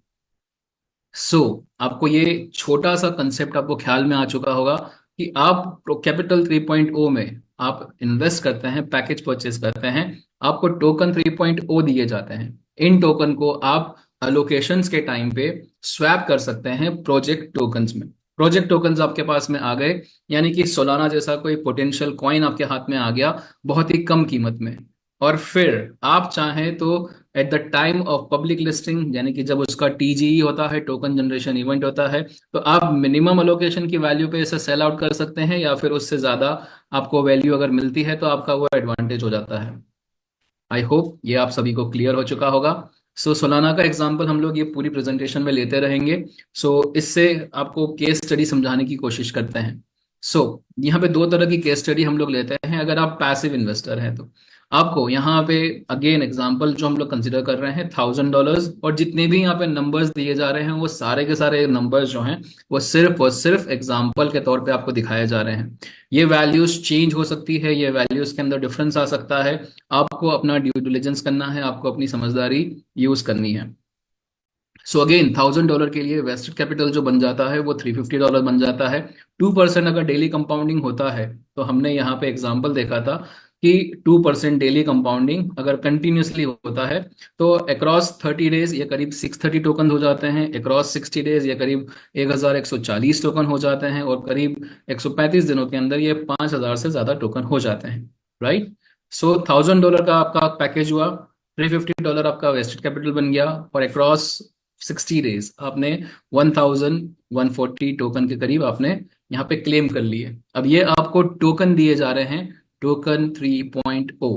आपको ये छोटा सा कंसेप्ट आपको ख्याल में आ चुका होगा कि आप कैपिटल 3.0 में आप इन्वेस्ट करते हैं, पैकेज परचेस करते हैं, आपको टोकन 3.0 दिए जाते हैं। इन टोकन को आप अलोकेशंस के टाइम पे स्वैप कर सकते हैं प्रोजेक्ट टोकन्स में। प्रोजेक्ट टोकन्स आपके पास में आ गए, यानी कि सोलाना जैसा कोई पोटेंशियल कॉइन आपके हाथ में आ गया बहुत ही कम कीमत में। और फिर आप चाहें तो at the time of public listing, यानी कि जब उसका टीजीई होता है, टोकन जनरेशन इवेंट होता है, तो आप मिनिमम अलोकेशन की वैल्यू पे इसे सेल आउट कर सकते हैं, या फिर उससे ज्यादा आपको वैल्यू अगर मिलती है तो आपका वो एडवांटेज हो जाता है। आई होप ये आप सभी को क्लियर हो चुका होगा। सोलाना का एग्जांपल हम लोग ये पूरी प्रेजेंटेशन में लेते रहेंगे। इससे आपको केस स्टडी समझाने की कोशिश करते हैं। यहाँ पे 2 तरह की केस स्टडी हम लोग लेते हैं। अगर आप पैसिव इन्वेस्टर हैं तो आपको यहाँ पे अगेन एग्जांपल जो हम लोग कंसिडर कर रहे हैं $1000, और जितने भी यहाँ पे नंबर्स दिए जा रहे हैं वो सारे के सारे नंबर्स जो हैं वो सिर्फ और सिर्फ एग्जांपल के तौर पे आपको दिखाए जा रहे हैं। ये वैल्यूज चेंज हो सकती है, ये वैल्यूज के अंदर डिफरेंस आ सकता है। आपको अपना ड्यू डिलिजेंस करना है, आपको अपनी समझदारी यूज करनी है। अगेन $1000 के लिए वेस्टेड कैपिटल जो बन जाता है वो $350 बन जाता है। 2% अगर डेली कंपाउंडिंग होता है, तो हमने यहाँ पे एग्जांपल देखा था कि 2% डेली कंपाउंडिंग अगर कंटिन्यूसली होता है तो अक्रॉस 30 डेज ये करीब 630 टोकन हो जाते हैं, अक्रॉस 60 डेज ये करीब 1140 टोकन हो जाते हैं, और करीब 135 दिनों के अंदर ये 5000 से ज्यादा टोकन हो जाते हैं। राइट। $1000 का आपका पैकेज हुआ, $350 आपका वेस्टेड कैपिटल बन गया, और अक्रॉस 60 डेज आपने 1140 टोकन के करीब आपने यहाँ पे क्लेम कर लिए। अब ये आपको टोकन दिए जा रहे हैं, टोकन 3.0।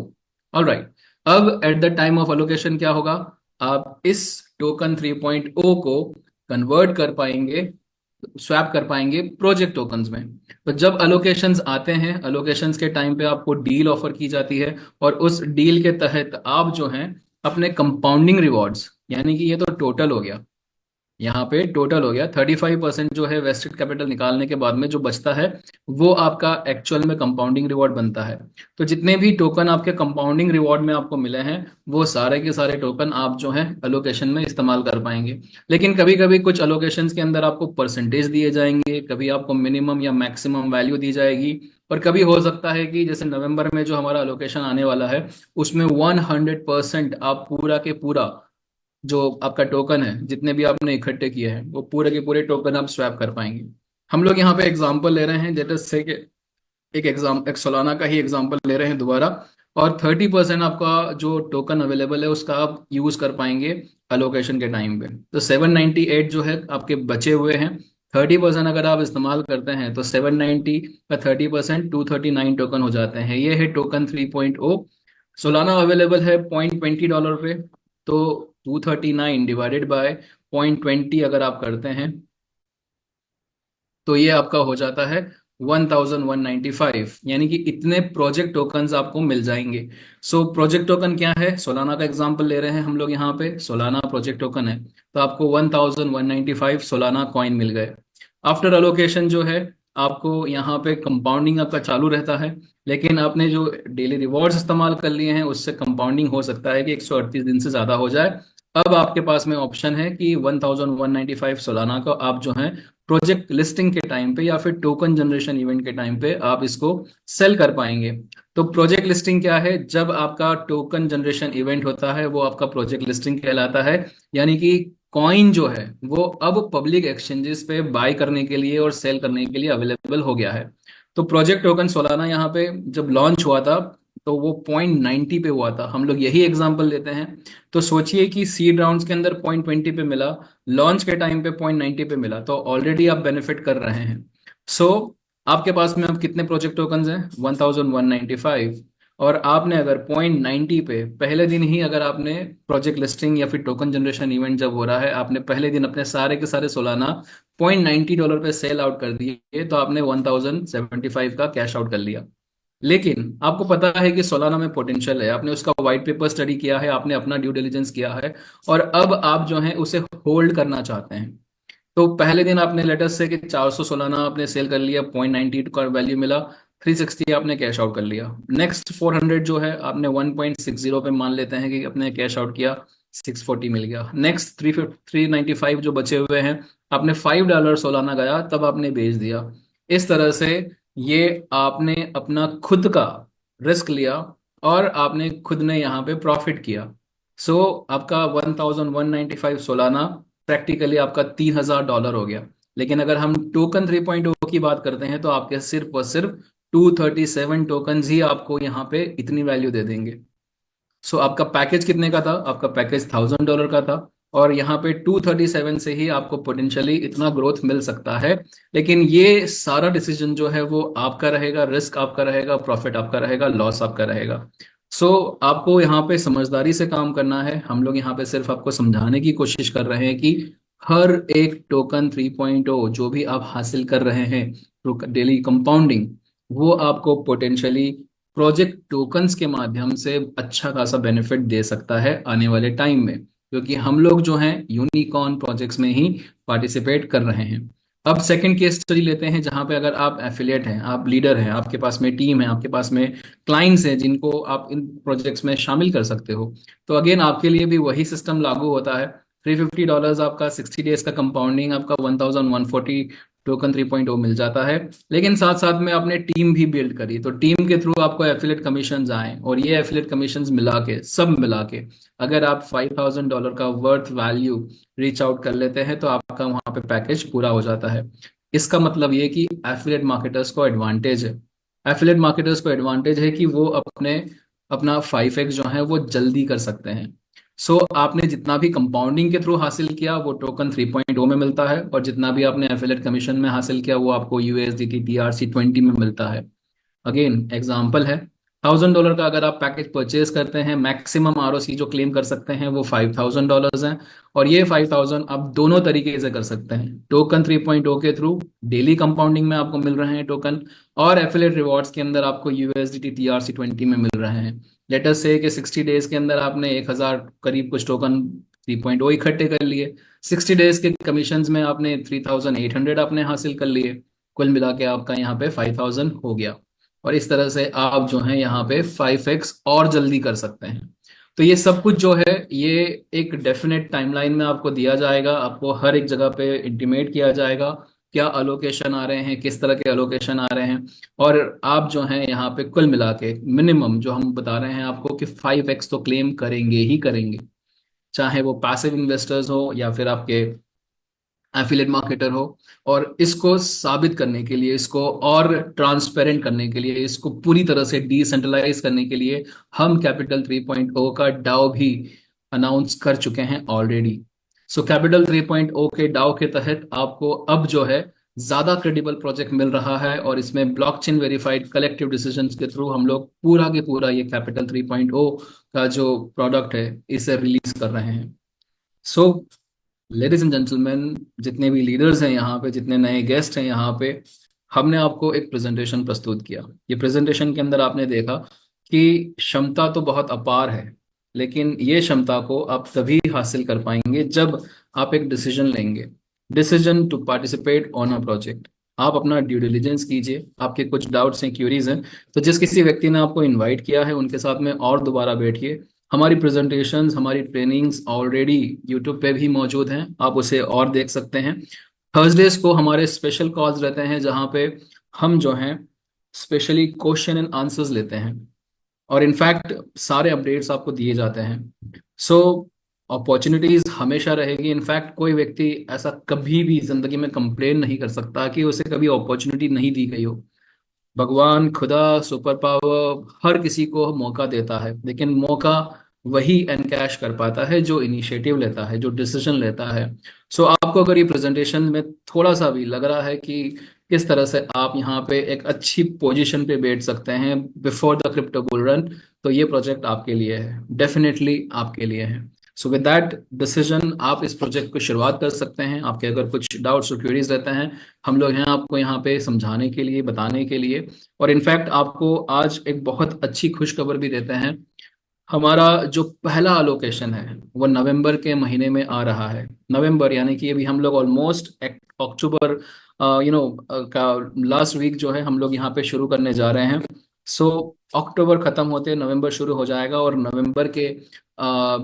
ऑलराइट, अब at the time of allocation क्या होगा, आप इस टोकन 3.0 को कन्वर्ट कर पाएंगे, स्वैप कर पाएंगे प्रोजेक्ट टोकन्स में। तो जब अलोकेशंस आते हैं, अलोकेशंस के टाइम पे आपको डील ऑफर की जाती है, और उस डील के तहत आप जो हैं अपने कंपाउंडिंग रिवॉर्ड्स, यानी कि ये तो टोटल हो गया, यहाँ पे टोटल हो गया 35% जो है वेस्टेड कैपिटल निकालने के बाद में जो बचता है वो आपका एक्चुअल में कंपाउंडिंग रिवॉर्ड बनता है। तो जितने भी टोकन आपके कंपाउंडिंग रिवॉर्ड में आपको मिले हैं वो सारे के सारे टोकन आप जो है अलोकेशन में इस्तेमाल कर पाएंगे। लेकिन कभी कभी कुछ अलोकेशन के अंदर आपको परसेंटेज दिए जाएंगे, कभी आपको मिनिमम या मैक्सिमम वैल्यू दी जाएगी, और कभी हो सकता है कि जैसे नवंबर में जो हमारा अलोकेशन आने वाला है उसमें 100% आप पूरा के पूरा जो आपका टोकन है, जितने भी आपने इकट्ठे किए हैं वो पूरे के पूरे टोकन आप स्वैप कर पाएंगे। हम लोग यहाँ पे एग्जांपल ले रहे हैं, जैसे कि एक सोलाना का ही एग्जांपल ले रहे हैं दोबारा, और 30% आपका जो टोकन अवेलेबल है उसका आप यूज कर पाएंगे अलोकेशन के टाइम पे। तो 798 जो है आपके बचे हुए हैं, 30% अगर आप इस्तेमाल करते हैं तो 790 का 30% 239 टोकन हो जाते हैं। ये है टोकन 3.0। सोलाना अवेलेबल है $0.20 पे। तो 239 डिवाइडेड बाय 0.20 अगर आप करते हैं तो ये आपका हो जाता है 1195, यानी कि इतने प्रोजेक्ट टोकन्स आपको मिल जाएंगे। सो प्रोजेक्ट टोकन क्या है, सोलाना का एग्जांपल ले रहे हैं हम लोग यहाँ पे, सोलाना प्रोजेक्ट टोकन है तो आपको 1195 सोलाना कॉइन मिल गए। आफ्टर अलोकेशन जो है आपको यहाँ पे कंपाउंडिंग आपका चालू रहता है, लेकिन आपने जो डेली रिवॉर्ड्स इस्तेमाल कर लिए हैं उससे कंपाउंडिंग हो सकता है कि 138 दिन से ज्यादा हो जाए। अब आपके पास में ऑप्शन है कि 1195 सोलाना को आप जो है प्रोजेक्ट लिस्टिंग के टाइम पे या फिर टोकन जनरेशन इवेंट के टाइम पे आप इसको सेल कर पाएंगे। तो प्रोजेक्ट लिस्टिंग क्या है, जब आपका टोकन जनरेशन इवेंट होता है वो आपका प्रोजेक्ट लिस्टिंग कहलाता है, यानी कि कॉइन जो है वो अब पब्लिक एक्सचेंजेस पे बाय करने के लिए और सेल करने के लिए अवेलेबल हो गया है। तो प्रोजेक्ट टोकन सोलाना यहाँ पे जब लॉन्च हुआ था तो वो 0.90 पे हुआ था, हम लोग यही एग्जांपल लेते हैं। तो सोचिए कि सीड राउंड्स के अंदर 0.20 पे मिला, लॉन्च के टाइम पे 0.90 पे मिला, तो ऑलरेडी आप बेनिफिट कर रहे हैं। सो आपके पास में अब कितने प्रोजेक्ट टोकन्स हैं, 1195। और आपने अगर 0.90 पे पहले दिन ही अगर आपने प्रोजेक्ट लिस्टिंग या फिर टोकन जनरेशन इवेंट जब हो रहा है आपने पहले दिन अपने सारे के सारे सोलाना $0.90 पे सेल आउट कर दिए तो आपने 1075 का कैश आउट कर लिया। लेकिन आपको पता है कि सोलाना में पोटेंशियल है, आपने उसका व्हाइट पेपर स्टडी किया है, आपने अपना ड्यू डिलिजेंस किया है और अब आप जो है उसे होल्ड करना चाहते हैं। तो पहले दिन आपने लेटेस्ट से कि 400 सोलाना आपने सेल कर लिया, 0.90 का वैल्यू मिला, 360 आपने कैश आउट कर लिया। नेक्स्ट 400 जो है आपने 1.60 पे मान लेते हैं कि आपने कैश आउट किया, 640 मिल गया। नेक्स्ट 395 जो बचे हुए हैं आपने $5 सोलाना गया तब आपने बेच दिया। इस तरह से ये आपने अपना खुद का रिस्क लिया और आपने खुद ने यहाँ पे प्रॉफिट किया। सो आपका 1195 सोलाना प्रैक्टिकली आपका $3000 हो गया। लेकिन अगर हम टोकन 3.0 की बात करते हैं तो आपके सिर्फ और सिर्फ 237 टोकन ही आपको यहाँ पे इतनी वैल्यू दे देंगे। सो आपका पैकेज कितने का था, आपका पैकेज $1000 का था और यहाँ पे 237 से ही आपको पोटेंशियली इतना ग्रोथ मिल सकता है। लेकिन ये सारा डिसीजन जो है वो आपका रहेगा, रिस्क आपका रहेगा, प्रॉफिट आपका रहेगा, लॉस आपका रहेगा। सो आपको यहाँ पे समझदारी से काम करना है। हम लोग यहाँ पे सिर्फ आपको समझाने की कोशिश कर रहे हैं कि हर एक टोकन 3.0 जो भी आप हासिल कर रहे हैं डेली कंपाउंडिंग, वो आपको पोटेंशियली प्रोजेक्ट टोकन्स के माध्यम से अच्छा खासा बेनिफिट दे सकता है आने वाले टाइम में, क्योंकि हम लोग जो हैं यूनिकॉर्न प्रोजेक्ट्स में ही पार्टिसिपेट कर रहे हैं। अब सेकंड केस स्टडी लेते हैं जहां पे अगर आप एफिलिएट हैं, आप लीडर हैं, आपके पास में टीम है, आपके पास में क्लाइंट्स हैं जिनको आप इन प्रोजेक्ट्स में शामिल कर सकते हो। तो अगेन आपके लिए भी वही सिस्टम लागू होता है। $350 आपका 60 डेज का कंपाउंडिंग आपका 1140 टोकन 3.0 मिल जाता है। लेकिन साथ साथ में आपने टीम भी बिल्ड करी, तो टीम के थ्रू आपको एफिलिएट कमीशंस आए और ये एफिलिएट कमीशंस मिला के सब मिला के अगर आप $5000 का वर्थ वैल्यू रीच आउट कर लेते हैं तो आपका वहां पे पैकेज पूरा हो जाता है। इसका मतलब ये कि एफिलिएट मार्केटर्स को एडवांटेज है, एफिलिएट मार्केटर्स को एडवांटेज है कि वो अपना 5x जो है वो जल्दी कर सकते हैं। सो आपने जितना भी कंपाउंडिंग के थ्रू हासिल किया वो टोकन 3.0 में मिलता है और जितना भी आपने एफिलिएट कमीशन में हासिल किया वो आपको USDT TRC20 में मिलता है। अगेन एग्जाम्पल है, $1000 का अगर आप पैकेज परचेज करते हैं, मैक्सिमम ROC जो क्लेम कर सकते हैं वो $5000 है। और ये 5000 आप दोनों तरीके से कर सकते हैं, टोकन 3.0 के थ्रू डेली कंपाउंडिंग में आपको मिल रहे हैं टोकन, और एफिलिएट रिवॉर्ड्स के अंदर आपको USDT TRC20 में मिल रहे हैं। लेटर से कि 60 डेज के अंदर आपने 1000 करीब कुछ टोकन 3.0 इकट्ठे कर लिए, 60 डेज के कमीशंस में आपने 3800 आपने हासिल कर लिए, कुल मिला के आपका यहाँ पे 5000 हो गया। और इस तरह से आप जो है यहाँ पे 5x और जल्दी कर सकते हैं। तो ये सब कुछ जो है ये एक डेफिनेट टाइमलाइन में आपको दिया जाएगा, आपको हर एक जगह पे इंटीमेट किया जाएगा क्या अलोकेशन आ रहे हैं, किस तरह के अलोकेशन आ रहे हैं, और आप जो हैं यहाँ पे कुल मिला के मिनिमम जो हम बता रहे हैं आपको कि 5x तो क्लेम करेंगे ही करेंगे, चाहे वो पैसिव इन्वेस्टर्स हो या फिर आपके एफिलिएट मार्केटर हो। और इसको साबित करने के लिए, इसको और ट्रांसपेरेंट करने के लिए, इसको पूरी तरह से डिसेंट्रलाइज करने के लिए हम कैपिटल 3.0 का डाओ भी अनाउंस कर चुके हैं ऑलरेडी। सो कैपिटल 3.0 के डाउ के तहत आपको अब जो है ज्यादा क्रेडिबल प्रोजेक्ट मिल रहा है, और इसमें ब्लॉकचेन वेरीफाइड कलेक्टिव डिसीजंस के थ्रू हम लोग पूरा के पूरा ये कैपिटल 3.0 का जो प्रोडक्ट है इसे रिलीज कर रहे हैं। सो लेडीज एंड जेंटलमैन, जितने भी लीडर्स हैं यहाँ पे, जितने नए गेस्ट हैं यहाँ पे, हमने आपको एक प्रेजेंटेशन प्रस्तुत किया। ये प्रेजेंटेशन के अंदर आपने देखा कि क्षमता तो बहुत अपार है, लेकिन ये क्षमता को आप तभी हासिल कर पाएंगे जब आप एक डिसीजन लेंगे, decision to participate on a project. आप अपना ड्यू डिलिजेंस कीजिए। आपके कुछ डाउट्स हैं, क्यूरीज हैं, तो जिस किसी व्यक्ति ने आपको इनवाइट किया है उनके साथ में और दोबारा बैठिए। हमारी प्रेजेंटेशंस, हमारी ट्रेनिंग्स ऑलरेडी यूट्यूब पे भी मौजूद हैं, आप उसे और देख सकते हैं। थर्सडेज को हमारे स्पेशल कॉल्स रहते हैं जहाँ पे हम जो हैं स्पेशली क्वेश्चन एंड आंसर्स लेते हैं, और इनफैक्ट सारे अपडेट्स आपको दिए जाते हैं। सो अपॉर्चुनिटीज हमेशा रहेगी। इनफैक्ट कोई व्यक्ति ऐसा कभी भी जिंदगी में कंप्लेन नहीं कर सकता कि उसे कभी अपॉर्चुनिटी नहीं दी गई हो। भगवान, खुदा, सुपर पावर हर किसी को मौका देता है, लेकिन मौका वही एनकैश कर पाता है जो इनिशिएटिव लेता है, जो डिसीजन लेता है। सो आपको अगर ये प्रेजेंटेशन में थोड़ा सा भी लग रहा है कि किस तरह से आप यहाँ पे एक अच्छी पोजीशन पे बैठ सकते हैं before the crypto bull run, तो ये प्रोजेक्ट आपके लिए है, डेफिनेटली आपके लिए है। सो विद दैट डिसीजन आप इस प्रोजेक्ट को शुरुआत कर सकते हैं। आपके अगर कुछ डाउट्स और क्वेरीज रहते हैं, हम लोग हैं आपको यहाँ पे समझाने के लिए, बताने के लिए। और इनफैक्ट आपको आज एक बहुत अच्छी खुशखबर भी देते हैं। हमारा जो पहला अलोकेशन है वो नवंबर के महीने में आ रहा है। नवंबर यानी कि अभी हम लोग ऑलमोस्ट अक्टूबर का लास्ट वीक जो है हम लोग यहाँ पे शुरू करने जा रहे हैं। सो अक्टूबर खत्म होते नवंबर शुरू हो जाएगा, और नवंबर के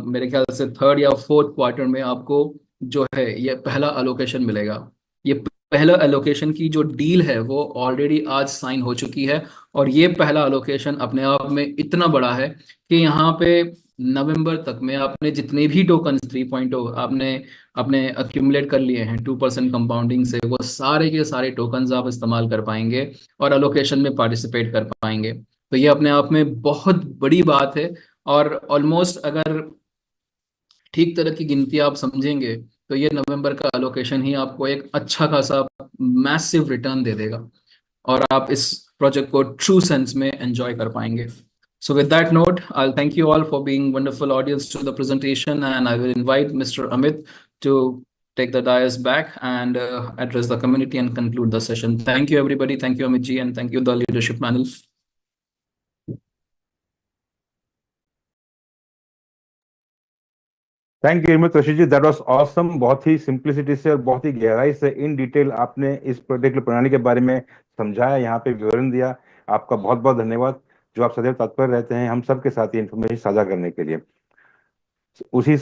मेरे ख्याल से थर्ड या फोर्थ क्वार्टर में आपको जो है ये पहला अलोकेशन मिलेगा। ये पहला एलोकेशन की जो डील है वो ऑलरेडी आज साइन हो चुकी है, और ये पहला एलोकेशन अपने आप में इतना बड़ा है कि यहाँ पे नवंबर तक में आपने जितने भी टोकन 3.0 आपने अपने अक्यूमुलेट कर लिए हैं 2% कंपाउंडिंग से, वो सारे के सारे टोकन्स आप इस्तेमाल कर पाएंगे और एलोकेशन में पार्टिसिपेट कर पाएंगे। तो ये अपने आप में बहुत बड़ी बात है, और ऑलमोस्ट अगर ठीक तरह की गिनती आप समझेंगे तो ये नवंबर का एलोकेशन ही आपको एक अच्छा खासा मैसिव रिटर्न दे देगा, और आप इस प्रोजेक्ट को ट्रू सेंस में एंजॉय कर पाएंगे। So with that note, I'll thank you all for being wonderful audience to the presentation, and I will invite Mr. Amit to take the dais back and address the community and conclude the session. Thank you, everybody. Thank you, Amit ji, and thank you, the leadership panel. Thank you Rashid ji, that was awesome. बहुत ही सिंप्लिसिटी से और बहुत ही गहराई से इन डिटेल आपने इस पर्टिकुलर प्रणाली के बारे में समझाया, यहाँ पे विवरण दिया। आपका बहुत बहुत धन्यवाद, जो आप सदैव तत्पर रहते हैं हम सबके साथ ये इन्फॉर्मेशन साझा करने के लिए। उसी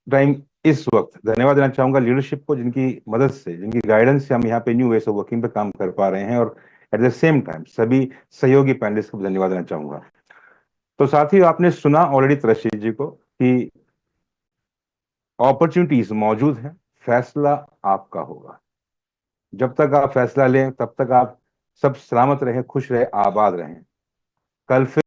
टाइम इस वक्त धन्यवाद देना चाहूंगा लीडरशिप को, जिनकी मदद से, जिनकी गाइडेंस से हम यहाँ पे न्यू वेज ऑफ वर्किंग पे काम कर पा रहे हैं, और एट द सेम टाइम सभी सहयोगी पैनलिस्ट को धन्यवाद देना चाहूंगा। तो साथ ही आपने सुना ऑलरेडी रशीद जी को कि अपॉर्चुनिटीज मौजूद हैं, फैसला आपका होगा। जब तक आप फैसला लें तब तक आप सब सलामत रहें, खुश रहें, आबाद रहें। कल फिर